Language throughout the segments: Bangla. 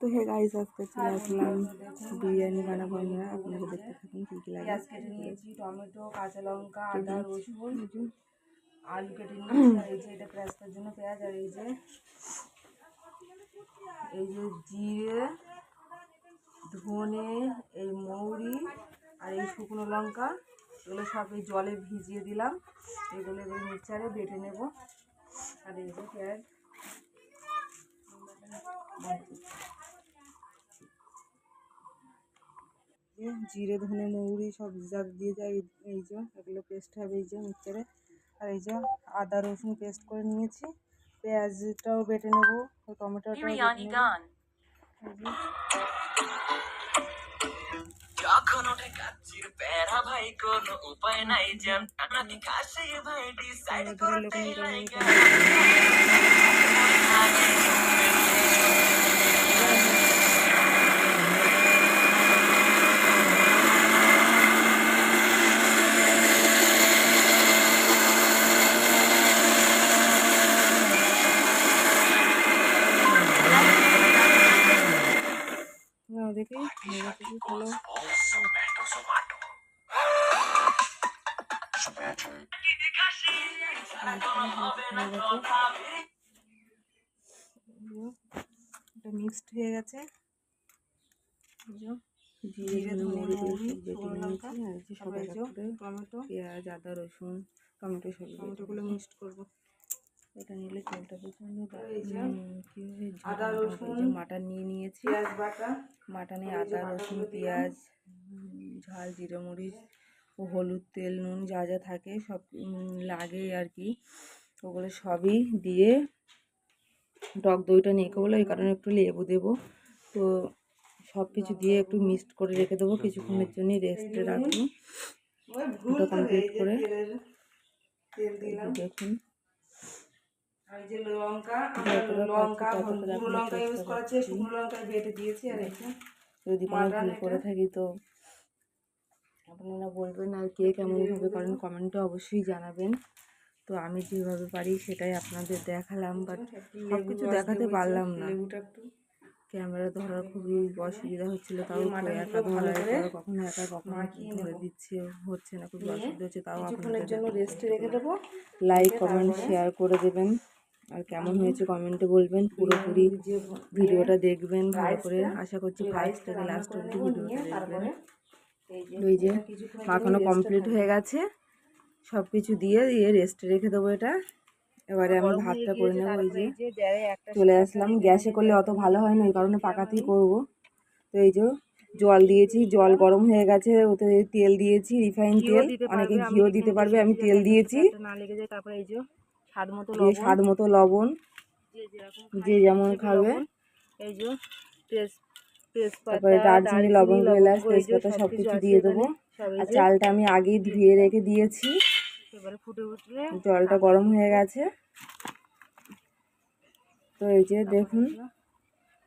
তো হে গাইস, আজকে চলে আসলাম বিরিয়ানি বানাবো আমরা। আপনারা দেখতে থাকুন কী কী লাগে। পেঁয়াজ কেটে নিয়েছি, টমেটো, কাঁচা লঙ্কা, আদা, রসুন, আলু কেটে নিয়েছি। আর এই যে এটা পেঁয়াজটার জন্য পেঁয়াজ। আর এই যে জিরে, ধনে, এই মৌরি আর এই শুকনো লঙ্কা, এগুলো সব এই জলে ভিজিয়ে দিলাম। এগুলো এবার মিক্সারে বেটে নেব। আর এই যে পেঁয়াজ, জিরে, ধনে, মৌরি সব যা দিয়ে যায়, এই যে এগুলো পেস্ট হবে এই যে মিক্সারে। আর এই যে আদা রসুন পেস্ট করে নিয়েছি। পেঁয়াজটাও বেটে নেবো, টমেটোটাও বেটে নেবো। যখন ওঠে কাচ্চির প্যারা ভাই কোনো উপায় নাই জানি কাছে ভাই ডিসাইড করতে লাগা দেখি হলো। এটা মিক্সড হয়ে গেছে। জিরে, ধনে, মৌরি, শুকনো লঙ্কা, আর যে সব টমেটো, পেঁয়াজ, আদা, রসুন, টমেটো সব টমেটোগুলো মিক্সড করবো। এটা নিলে তেলটা প্রচণ্ড আদা রসুন মাটন নিয়ে নিয়েছি। মাটনে আদা রসুন পেঁয়াজ ঝাল জিরে মরিচ ও হলুদ তেল নুন যা যা থাকে সব লাগে আর কি, ওগুলো সবই দিয়ে টক দইটা নিয়ে বলে এই কারণে একটু লেবু দেবো। তো সব কিছু দিয়ে একটু মিক্সড করে রেখে দেবো, কিছুক্ষণের জন্য রেস্টে রাখবো। ওটা কমপ্লিট করে দেখুন। আর এই যে লঙ্কা গুঁড়ো লঙ্কা ইউজ করেছি, শুকনো লঙ্কা বেটে দিয়েছি। আর এই যে যদি কোনো ভুল করে থাকি তো আপনারা বলবেন, আর কে কেমনভাবে করেন কমেন্টে অবশ্যই জানাবেন। তো আমি যেভাবে পারি সেটাই আপনাদের দেখালাম, বাট সব কিছু দেখাতে পারলাম না। ক্যামেরা ধরার খুবই অসুবিধা হচ্ছিল, তাও একা ধরার কখনো একা কখনো ধরে দিচ্ছে, হচ্ছে না, খুবই অসুবিধা হচ্ছে। তাও আপনাদের জন্য রেস্টে রেখে দেবো। লাইক কমেন্ট শেয়ার করে দেবেন, আর কেমন হয়েছে কমেন্টে বলবেন। পুরোপুরি ভিডিওটা দেখবেন ভালো করে, আশা করছি ফার্স্ট থেকে লাস্ট অবধি ভিডিওটা দেখবেন। ওই যে মাখানো কমপ্লিট হয়ে গেছে, সব কিছু দিয়ে রেস্টে রেখে দেবো এটা। এবারে আমি ভাতটা করে নেবো। ওই যে চলে আসলাম, গ্যাসে করলে অত ভালো হয় না, ওই কারণে পাকাতেই করবো। তো এই যে জল দিয়েছি, জল গরম হয়ে গেছে, ওতে তেল দিয়েছি, রিফাইন তেল, অনেকে ঘিও দিতে পারবে, আমি তেল দিয়েছি। তারপরে এই যে স্বাদ মতো লবণ, যে যেমন খাবে। এই যে তারপরে দারচিনি লবঙ্গ এলাচ তেজপাতা সব কিছু দিয়ে দেবো। আর চালটা আমি আগেই ধুয়ে রেখে দিয়েছি। এবারে ফুটে উঠলে জলটা গরম হয়ে গেছে। তো এই যে দেখুন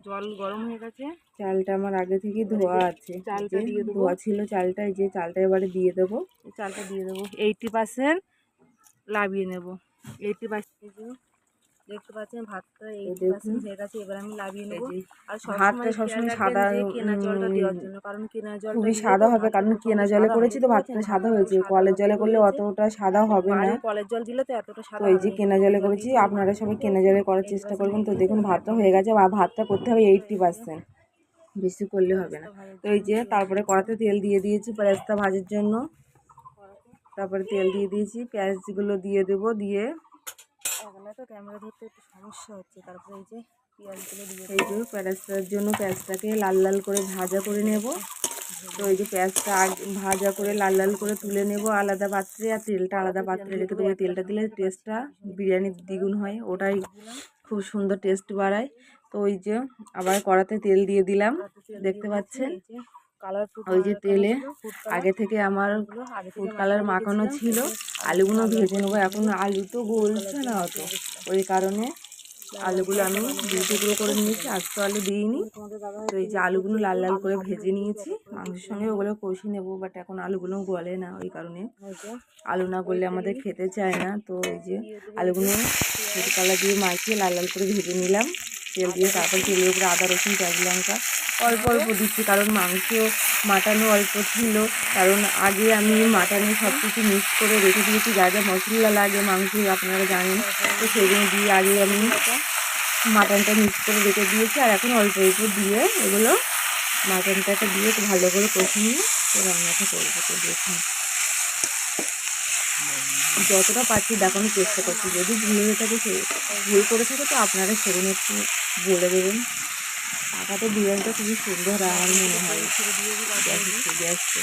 জল গরম হয়ে গেছে, চালটা আমার আগে থেকে ধোয়া আছে, চালটা দিয়ে ধোয়া ছিল চালটা। এই যে চালটা এবারে দিয়ে দেবো, চালটা দিয়ে দেবো। 80% লাভিয়ে নেব। 80% দেখতে পাচ্ছেন ভাতটা 80% হয়ে গেছে, এবার আমি লাভিয়ে নেব। আর ভাতটা সবসময় সাদা কেনা জলটা দেওয়ার জন্য, কারণ কেনা জল খুবই সাদা হবে, কারণ কেনা জলে করেছি তো ভাতটা সাদা হয়েছে। কলের জলে করলে অতটা সাদা হবে না। কলের জল দিলে তো এতটা সাদা। তো এই যে কেনা জলে করেছি, আপনারা সবাই কেনা জলে করার চেষ্টা করবেন। তো দেখুন ভাতটা হয়ে গেছে, আর ভাতটা করতে হবে 80%, বেশি করলে হবে না। তো এই যে তারপরে কড়াতে তেল দিয়ে দিয়েছি পেঁয়াজটা ভাজার জন্য। তারপরে তেল দিয়ে দিয়েছি, পেঁয়াজগুলো দিয়ে দেবো। দিয়ে এখানে তো ক্যামেরা ধরতে একটু সমস্যা হচ্ছে। তারপরে এই যে পেঁয়াজগুলো দিয়ে এই যে পেঁয়াজটার জন্য পেঁয়াজটাকে লাল লাল করে ভাজা করে নেব। তো এই যে পেঁয়াজটা ভাজা করে লাল লাল করে তুলে নেব আলাদা পাত্রে, আর তেলটা আলাদা পাত্রে রেখে দেবো। তেলটা দিলে টেস্টটা বিরিয়ানির দ্বিগুণ হয়, ওটাই খুব সুন্দর টেস্ট বাড়ায়। তো ওই যে আবার কড়াতে তেল দিয়ে দিলাম, দেখতে পাচ্ছেন। ওই যে তেলে আগে থেকে আমার ফুড কালার মাখানো ছিল, আলুগুলো ভেজে নেবো। এখন আলু তো গলছে না অত, ওই কারণে আলুগুলো আমি দু টুকরো করে নিয়েছি, আজ তো আলু দিইনি। তো এই যে আলুগুলো লাল লাল করে ভেজে নিয়েছি, মাংসের সঙ্গে ওগুলো কষি নেবো। বাট এখন আলুগুলো গলে না, ওই কারণে আলু না গললে আমাদের খেতে চায় না। তো এই যে আলুগুলো ফুড কালার দিয়ে মাখিয়ে লাল লাল করে ভেজে নিলাম। তেল দিয়ে তারপর তেলের উপরে আদা রসুন পেঁয়াজ লঙ্কা অল্প অল্প দিচ্ছি, কারণ মাংস মাটনও অল্প ছিল, কারণ আগে আমি মাটনে সব কিছু মিক্স করে রেখে দিয়েছি, যা যা মশলা লাগে মাংসে আপনারা জানেন, তো সেগুলো দিয়ে আগে আমি মাটনটা মিক্স করে রেখে দিয়েছি। আর এখন অল্প অল্প দিয়ে এগুলো মাটনটাকে দিয়ে একটু ভালো করে কষে নিয়ে তো রান্নাটা করবো। তো দেখুন যতটা পাচ্ছি দেখানোর চেষ্টা করছি, যদি ভুল হয়ে থাকে ভুল করে থাকে তো আপনারা সেখানে একটু বলে দেবেন। পাকাতে বিরিয়ানিটা খুবই সুন্দর আমার মনে হয়। গ্যাসে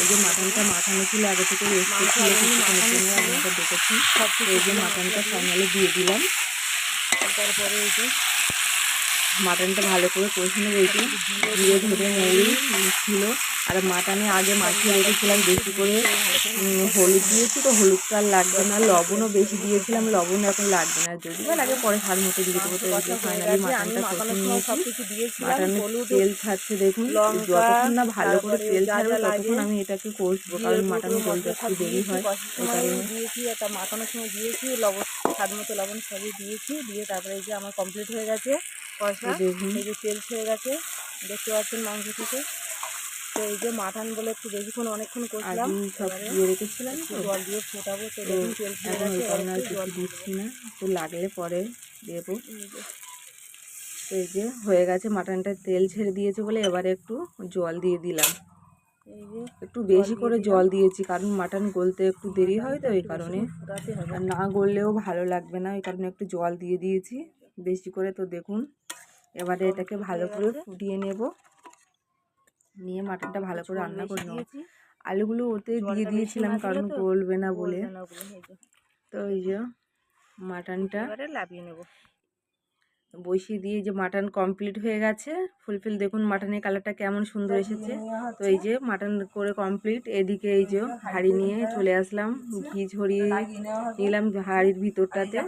এই যে মাটনটা মাখানো ছিল আগে থেকে রেস্ট ছিল কিছুক্ষণের জন্য, আপনারা দেখেছেন। এই যে মাটনটা ফাইনালি দিয়ে দিলাম, তারপরে এই যে মাটনটা ভালো করে কষে নেবো। এই যে জিরে ধরে মৌরি ছিল, আর মাটনে আগে মাখিয়ে রেখেছিলাম বেশি করে হলুদ দিয়েছি, তো হলুদটা আর লাগবে না, লবণও বেশি দিয়েছিলাম, লবণ এখন লাগবে না, যদি বা লাগে পরে স্বাদ মতো দিয়ে দেবো। তো এই যে ফাইনালি মাটনটা কষে নিয়েছি, মাটনে তেল ছাড়ছে দেখুন, যতক্ষণ না ভালো করে তেল ছাড়বে ততক্ষণ আমি এটাকে কষবো, কারণ মাটন গলতে একটু দেরি হয় এই কারণে। দিয়েছি একটা মাখানোর সময় দিয়েছি লবণ, স্বাদ মতো লবণ সবই দিয়েছি, দিয়ে তারপরে এই যে আমার কমপ্লিট হয়ে গেছে কষা। দেখুন এই যে তেল ছেড়ে গেছে দেখতে পাচ্ছেন মাংস থেকে। তো এই যে মাটন বলে একটু বেশিক্ষণ অনেকক্ষণ কষলাম, আগে সব দিয়ে রেখেছিলাম তো জল দিয়ে ফোটাবো। তো তো দেখুন তেল ছেড়ে এখন ওই গেছে, কারণে আর কিছু দিচ্ছি না, তো লাগলে পরে দেবো। তো এই যে হয়ে গেছে, মাটনটা তেল ছেড়ে দিয়েছে বলে এবারে একটু জল দিয়ে দিলাম, এই যে একটু বেশি করে জল দিয়েছি, কারণ মাটন গলতে একটু দেরি হয় তো এই কারণে, ফোটাতে হবে। আর না গললেও ভালো লাগবে না, ওই কারণে একটু জল দিয়ে দিয়েছি বেশি করে। তো দেখুন এবারে এটাকে ভালো করে ফুটিয়ে নেব, নিয়ে মাটনটা ভালো করে রান্না করে নেব। আলুগুলো ওতে দিয়ে দিয়েছিলাম কারণ গলবে না বলে। তো এই যে মাটনটা এবারে লাভিয়ে নেব, বসিয়ে দিয়ে যে মাটন কমপ্লিট হয়ে গেছে ফুলফিল, দেখুন মাটনের কালারটা কেমন সুন্দর এসেছে। তো এই যে মাটন করে কমপ্লিট, এদিকে এই যে হাঁড়ি নিয়ে চলে আসলাম, ঘি ঝরিয়ে নিলাম হাঁড়ির ভিতরটাতে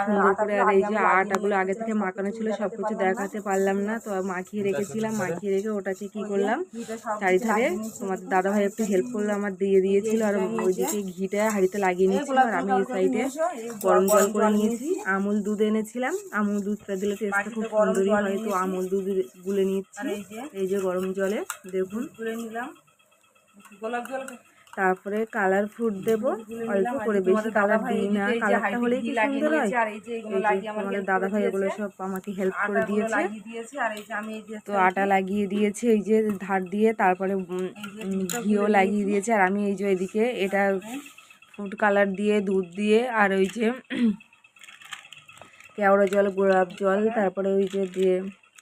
সুন্দর করে। আর এই যে আটাগুলো আগে থেকে মাখানো ছিল, সব কিছু দেখাতে পারলাম না, তো মাখিয়ে রেখেছিলাম, মাখিয়ে রেখে ওটাকে কি করলাম চারি ধারে তোমাদের দাদাভাই একটু হেল্প করলো, আমার দিয়ে দিয়েছিল, আর ওইদিকে ঘিটা হাঁড়িতে লাগিয়ে নিচ্ছিল, আর আমি এই সাইডে গরম জল করে নিয়েছি, আমুল দুধ এনেছিলাম, আমুল দুধটা দিলে টেস্টটা খুব সুন্দরই হয়, তো আমুল দুধ গুলে নিচ্ছি এই যে গরম জলে দেখুন। তারপরে কালার ফ্রুট দেবো অল্প করে, বেশি কালার দিই না, কালারটা হলেই কি সুন্দর হয়। আমাদের দাদা ভাই এগুলো সব আমাকে হেল্প করে দিয়েছে, তো আটা লাগিয়ে দিয়েছে এই যে ধার দিয়ে, তারপরে ঘিও লাগিয়ে দিয়েছে, আর আমি এই যে এদিকে এটা ফুড কালার দিয়ে দুধ দিয়ে আর ওই যে কেওড়া জল গোলাপ জল, তারপরে ওই যে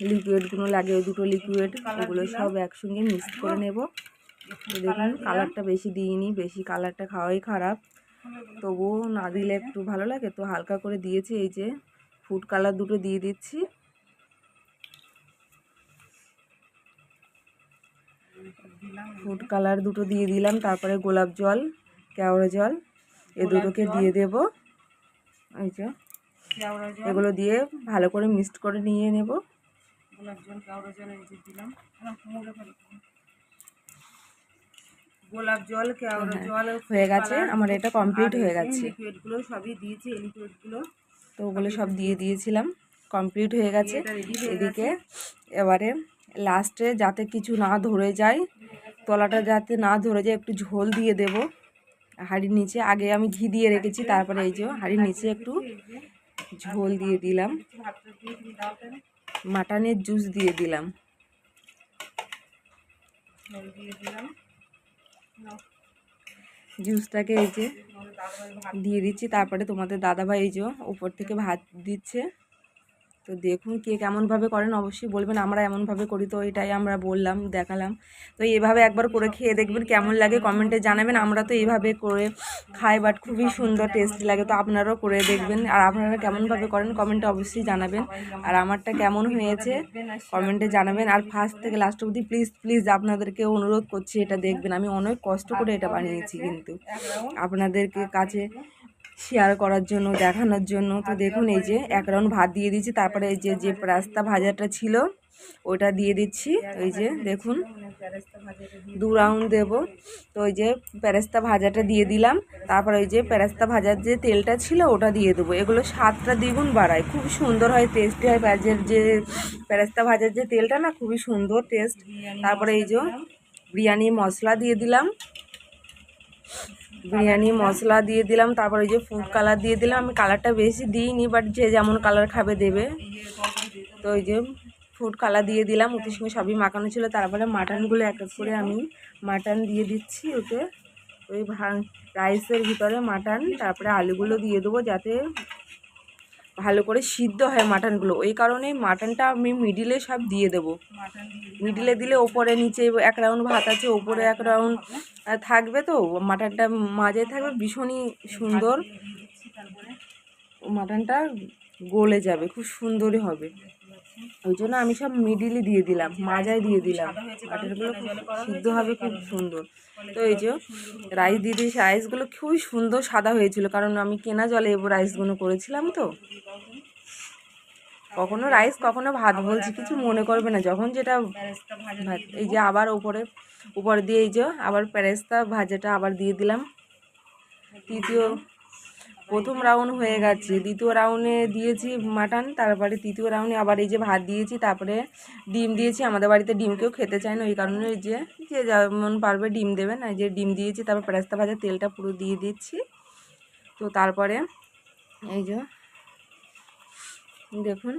লিকুইডগুলো লাগে ওই দুটো লিকুইড, ওগুলো সব একসঙ্গে মিক্স করে নেব। তো দেখুন কালারটা বেশি দিইনি, বেশি কালারটা খাওয়াই খারাপ, তবুও না দিলে একটু ভালো লাগে, তো হালকা করে দিয়েছি। এই যে ফুড কালার দুটো দিয়ে দিচ্ছি, ফুড কালার দুটো দিয়ে দিলাম, তারপরে গোলাপ জল কেওড়া জল এই দুটোকে দিয়ে দেব। এই যে এগুলো দিয়ে ভালো করে মিক্সড করে নিয়ে নেব। গোলাপ জল কেওড়া জল এই যে দিলাম, গোলাপ জল কেওড়া জল হয়ে গেছে আমার, এটা কমপ্লিট হয়ে গেছে। লিকুইডগুলো সবই দিয়েছি, এই লিকুইডগুলো তো ওগুলো সব দিয়ে দিয়েছিলাম, কমপ্লিট হয়ে গেছে। এদিকে এবারে লাস্টে যাতে কিছু না ধরে যায়, তলাটা যাতে না ধরে যায়, একটু ঝোল দিয়ে দেব হাঁড়ির নিচে। আগে আমি ঘি দিয়ে রেখেছি, তারপরে এই যে হাঁড়ির নিচে একটু ঝোল দিয়ে দিলাম, মাটনের জুস দিয়ে দিলাম, জুসটাকে এই যে দিয়ে দিচ্ছি। তারপরে তোমাদের দাদাভাই এই যে উপর থেকে ভাত দিচ্ছে। তো দেখুন কে কেমনভাবে করেন অবশ্যই বলবেন, আমরা এমনভাবে করি, তো এটাই আমরা বললাম দেখালাম। তো এইভাবে একবার করে খেয়ে দেখবেন কেমন লাগে, কমেন্টে জানাবেন। আমরা তো এইভাবে করে খাই, বাট খুবই সুন্দর টেস্টি লাগে, তো আপনারাও করে দেখবেন। আর আপনারা কেমনভাবে করেন কমেন্টে অবশ্যই জানাবেন, আর আমারটা কেমন হয়েছে কমেন্টে জানাবেন। আর ফার্স্ট থেকে লাস্ট অবধি প্লিজ প্লিজ আপনাদেরকে অনুরোধ করছি এটা দেখবেন, আমি অনেক কষ্ট করে এটা বানিয়েছি কিন্তু আপনাদেরকে কাছে শেয়ার করার জন্য, দেখানোর জন্য। তো দেখুন এই যে এক রাউন্ড ভাত দিয়ে দিয়েছি, তারপরে এই যে পাস্তা ভাজাটা ছিল ওইটা দিয়ে দিচ্ছি। ওই যে দেখুন বেরেস্তা ভাজাটা দিয়ে 2 রাউন্ড দেব। তো ওই যে পেরেস্তা ভাজাটা দিয়ে দিলাম, তারপর ওই যে পেরেস্তা ভাজার যে তেলটা ছিল ওটা দিয়ে দেবো। এগুলো স্বাদটা দ্বিগুণ বাড়ায়, খুব সুন্দর হয়, টেস্টি হয়। পেঁয়াজের যে পেরেস্তা ভাজার যে তেলটা না, খুবই সুন্দর টেস্ট। তারপরে এই যে বিরিয়ানি মশলা দিয়ে দিলাম, বিরিয়ানি মশলা দিয়ে দিলাম। তারপর ওই যে ফুড কালার দিয়ে দিলাম। আমি কালারটা বেশি দিইনি, বাট যে যেমন কালার খাবে দেবে। তো ওই যে ফুড কালার দিয়ে দিলাম, ওটির সঙ্গে সবই মাখানো ছিল। তারপরে মাটনগুলো এক এক করে আমি মাটন দিয়ে দিচ্ছি ওতে, ওই রাইসের ভিতরে মাটন। তারপরে আলুগুলো দিয়ে দেবো যাতে ভালো করে সিদ্ধ হয় মাটনগুলো। ওই কারণেই মাটনটা আমি মিডিলে সব দিয়ে দেবো। মিডিলে দিলে ওপরে নিচে এক রাউন্ড ভাত আছে, ওপরে এক রাউন্ড থাকবে, তো মাটনটা মাঝে থাকবে, ভীষণই সুন্দর। মাটনটা গলে যাবে, খুব সুন্দরই হবে। ওই জন্য আমি সব মিডিলই দিয়ে দিলাম, মাজায় দিয়ে দিলাম। মাটনগুলো খুব সিদ্ধ হবে, খুব সুন্দর। তো এই যে রাইস দিয়ে দিয়েছি। রাইসগুলো খুবই সুন্দর সাদা হয়েছিল, কারণ আমি কেনা জলে রাইসগুলো করেছিলাম। তো কখনো রাইস কখনো ভাত বলছি, কিছু মনে করবে না। যখন যেটা ভাত, এই যে আবার উপরে দিয়ে এই যে আবার পেরেস্তা ভাজাটা আবার দিয়ে দিলাম। প্রথম রাউন্ড হয়ে গেছে, দ্বিতীয় রাউন্ডে দিয়েছি মাটন, তারপরে তৃতীয় রাউন্ডে আবার এই যে ভাত দিয়েছি। তারপরে ডিম দিয়েছি। আমাদের বাড়িতে ডিম কেউ খেতে চায় না, ওই কারণে এই যে যেমন পারবে ডিম দেবেন। এই যে ডিম দিয়েছি, তারপর পেরেস্তা ভাজার তেলটা পুরো দিয়ে দিচ্ছি। তো তারপরে এই যে দেখুন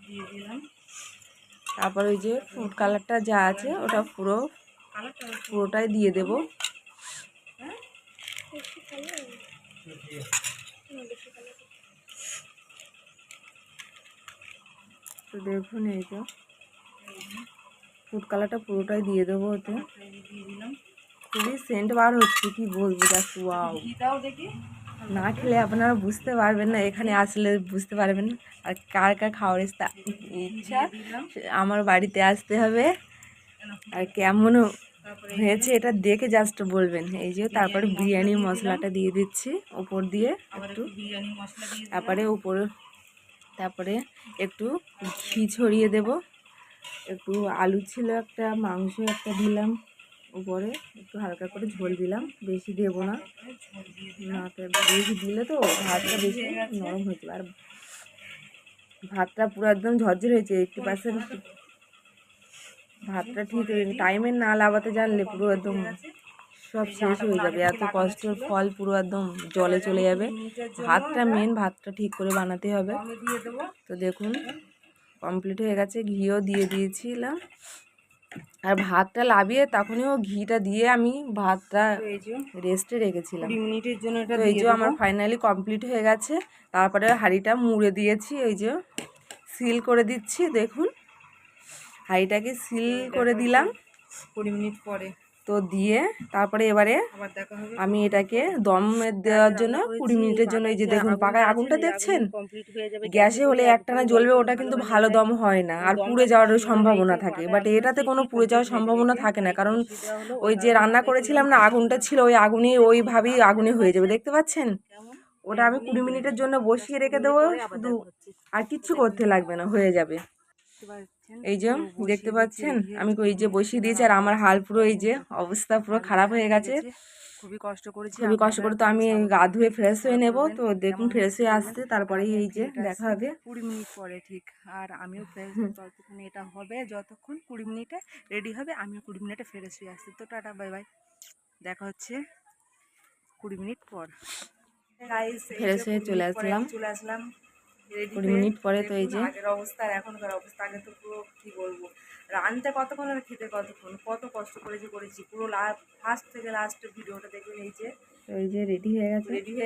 দিয়ে দিলাম। তারপর ওই যে ফুড কালারটা যা আছে ওটা পুরোটাই দিয়ে দেব। তো দেখুন এই যে ফুড কালারটা পুরোটাই দিয়ে দেবো ওতে। খুবই সেন্ট বার হচ্ছে, কি বলবো, জাস্ট ওয়াও। না খেলে আপনারা বুঝতে পারবেন না, এখানে আসলে বুঝতে পারবেন। আর কার কার খাওয়ার ইচ্ছা আমার বাড়িতে আসতে হবে। আর কেমন হয়েছে এটা দেখে জাস্ট বলবেন। এই যে তারপরে বিরিয়ানি মশলাটা দিয়ে দিচ্ছি উপর দিয়ে একটু। তারপরে একটু ঘি ছড়িয়ে দেব। একটু আলু ছিল একটা, মাংস একটা দিলাম উপরে, একটু হালকা করে ঝোল দিলাম, বেশি দেবো না। বেশি দিলে তো ভাতটা বেশি নরম হয়ে যাবে। আর ভাতটা পুরো একদম ঝরঝর হয়েছে। 80% ভাতটা ঠিক টাইমে না লাগাতে জানলে পুরো একদম সব শেষ হয়ে যাবে। এত কষ্টের ফল পুরো একদম জলে চলে যাবে। ভাতটা মেন, ভাতটা ঠিক করে বানাতে হবে। তো দেখুন কমপ্লিট হয়ে গেছে। ঘিও দিয়ে দিয়েছিলাম, আর ভাতটা লাভিয়ে তখনই ঘিটা দিয়ে আমি ভাতটা রেস্টে রেখেছিলাম 20 মিনিটের জন্য। তো এই যে আমার ফাইনালি কমপ্লিট হয়ে গেছে। তারপরে হাঁড়িটা মুড়ে দিয়েছি, এই যে সিল করে দিচ্ছি। দেখুন হাঁড়িটাকে সিল করে দিলাম 20 মিনিট পরে। তো দিয়ে তারপরে এবারে আমি এটাকে দম দেওয়ার জন্য 20 মিনিটের জন্য, এই যে দেখুন পাকায় আগুনটা দেখছেন, গ্যাসে হলে একটানা জ্বলবে, ওটা কিন্তু ভালো দম হয় না, আর পুড়ে যাওয়ার সম্ভাবনা থাকে। বাট এটাতে কোনো পুড়ে যাওয়ার সম্ভাবনা থাকে না, কারণ ওই যে রান্না করেছিলাম না, আগুনটা ছিল, ওই আগুনে ওইভাবেই আগুনে হয়ে যাবে। দেখতে পাচ্ছেন, ওটা আমি 20 মিনিটের জন্য বসিয়ে রেখে দেবো শুধু, আর কিচ্ছু করতে লাগবে না, হয়ে যাবে। এই যে দেখতে পাচ্ছেন আমি ওই যে বসিয়ে দিয়েছি, আর আমার হাল পুরো এই যে অবস্থা পুরো খারাপ হয়ে গেছে। খুবই কষ্ট করে তো আমি গা ধুয়ে ফ্রেশ হয়ে নেব। তো দেখুন ফ্রেশ হয়ে আসছে, তারপরেই এই যে দেখা হবে 20 মিনিট পরে ঠিক। আর আমিও ফ্রেশ ততক্ষণ এটা হবে, যতক্ষণ 20 মিনিটে রেডি হবে আমিও 20 মিনিটে ফ্রেশ হয়ে আসছি। তো টাটা বাই বাই, দেখা হচ্ছে 20 মিনিট পর। ফ্রেশ হয়ে চলে আসলাম 20 মিনিট পরে। তো এই যে আগের অবস্থা আর এখনকার অবস্থা, আগে তো পুরো কি বলবো, রানতে কতক্ষণ আর খেতে কতক্ষণ, কত কষ্ট করেছি পুরো ফার্স্ট থেকে লাস্ট ভিডিওটা দেখবেন। এই যে রেডি হয়ে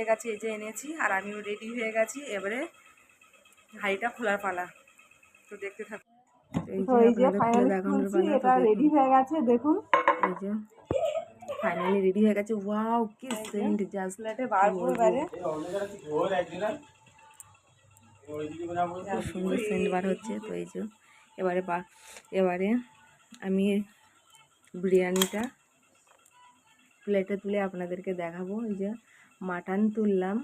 গেছে, এই যে এনেছি, আর আমিও রেডি হয়ে গেছি। এবারে হাঁড়িটা খোলার পালা, তো দেখতে থাকুন। এই যে ফাইনালি এটা রেডি হয়ে গেছে। দেখুন এই যে ফাইনালি রেডি হয়ে গেছে। ওয়াও কি সেন্ট, জাস্ট প্লেটে বার করে বাইরে সুন্দর সেন্ট বার হচ্ছে। তো এই যে এবারে আমি বিরিয়ানিটা প্লেটে তুলে আপনাদেরকে দেখাবো। এই যে মাটন তুললাম,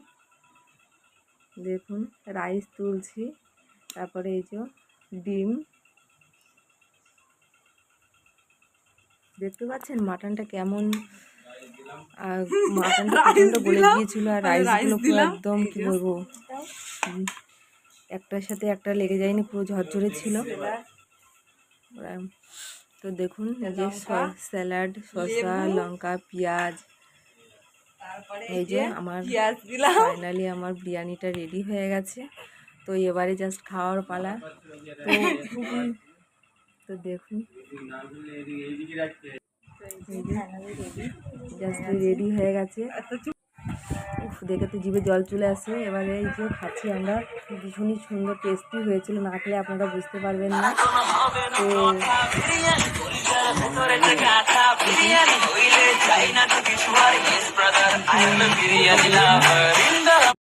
দেখুন রাইস তুলছি, তারপরে এই যে ডিম, দেখতে পাচ্ছেন মাটনটা কেমন, আর মাটনটা প্রচণ্ড গলে গিয়েছিল, আর রাইসগুলো পুরো একদম কি বলবো একটার সাথে একটা লেগে যায়নি, পুরো ঝরঝরে ছিল। তো দেখুন এই যে স্যালাড, শসা, লঙ্কা, পেঁয়াজ, এই যে আমার ফাইনালি আমার বিরিয়ানিটা রেডি হয়ে গেছে। তো এবারে জাস্ট খাওয়ার পালা। তো তো দেখুন জাস্ট রেডি হয়ে গেছে। উফ, দেখে তো জিভে জল চলে আসে। এবারে এই যে খাচ্ছি আমরা, ভীষণই সুন্দর টেস্টি হয়েছিল, না খেলে আপনারা বুঝতে পারবেন না। তো বিরিয়ানি